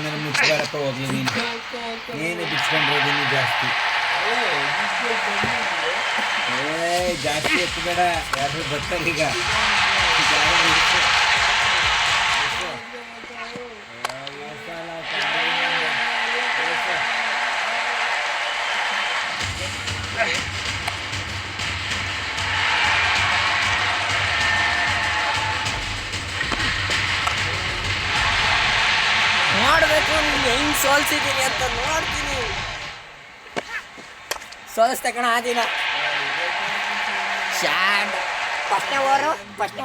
ನನ್ನ ಮುಚ್ಚಾರಪ್ಪ ಹೋಗ್ಲಿ ನೀನು ಬಿಚ್ಕೊಂಡ್ರೆ ಜಾಸ್ತಿ ಜಾಸ್ತಿ ಎತ್ತಬೇಡ ಯಾರು ಬರ್ತಾರೆ ಈಗ ನೋಡ್ಬೇಕು ನೀನು ಹೆಂಗ್ ಸೋಲ್ಸಿದ್ದೀನಿ ಅಂತ ನೋಡ್ತೀನಿ. ಸೋಲಿಸ್ತೆ ಕಣ ಆ ದಿನ. ಶಾಡ್ ಫಸ್ಟ್ನೇ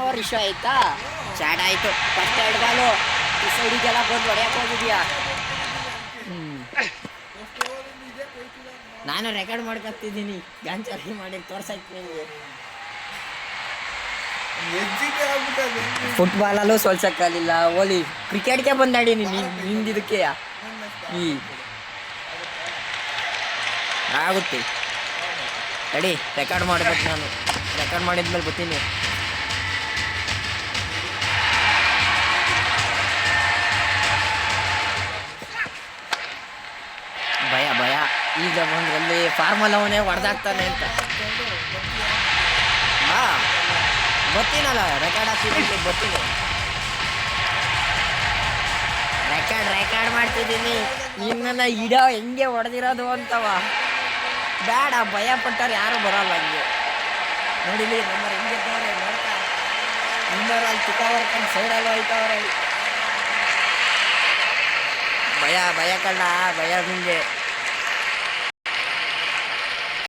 ಓವರ್ ಇಶ್ಯೂ ಆಯ್ತಾ? ಶಾಡ್ ಆಯ್ತು. ಫಸ್ಟ್ 2 ಬಾಲು ಈ ಸೈಡಿಗೆಲ್ಲ ಬಂದು ಹೊಡೆಯಕ್ಕೆ ಹೋಗಿದ್ಯಾ? ನಾನು ರೆಕಾರ್ಡ್ ಮಾಡ್ಕೊತಿದ್ದೀನಿ. ಗಾಂಚಾರಿ ಮಾಡಿ ತೋರ್ಸಕ್ಕೆ ನಿಮಗೆ. ಫುಟ್ಬಾಲಲ್ಲೂ ಸೋಲ್ಸಕ್ಕಾಗಲಿಲ್ಲ. ಓಲಿ ಕ್ರಿಕೆಟ್ಗೆ ಬಂದಾಡೀನಿ ನಿಂದಿದ್ದಕ್ಕೆ ಈ ಆಗುತ್ತೆ. ತಡಿ ರೆಕಾರ್ಡ್ ಮಾಡಬೇಕು. ನಾನು ರೆಕಾರ್ಡ್ ಮಾಡಿದ್ಮೇಲೆ ಬರ್ತೀನಿ. ಭಯ ಈಗ ಬಂದ್ರಲ್ಲಿ ಫಾರ್ಮಲ್ ಅವನೇ ಹೊಡೆದಾಗ್ತಾನೆ ಅಂತ. ಬರ್ತೀನಲ್ಲ ರೆಕಾರ್ಡ್ ಹಾಕ್ತೀನಿ. ಬರ್ತೀನಿ ರೆಕಾರ್ಡ್ ಮಾಡ್ತಿದ್ದೀನಿ. ನಿನ್ನ ಇಡೋ ಹೆಂಗೆ ಹೊಡೆದಿರೋದು ಅಂತವ. ಬೇಡ ಭಯ ಪಟ್ಟವ್ರು ಯಾರು ಬರೋಲ್ಲ ಹಂಗೆ. ನೋಡಿಲಿ ನಮ್ಮರು ಹೆಂಗಿದ್ದವ್ರೆ ನೋಡ್ತಾ. ಇನ್ನೂರು ಅಲ್ಲಿ ಚಿಕ್ಕವರ್ಕೊಂಡು ಸೈಡಲ್ಲಿ ಹೋಯ್ತವ್ರೆ. ಭಯ ಕಳ್ಳ ಭಯ ನಿಂಗೆ.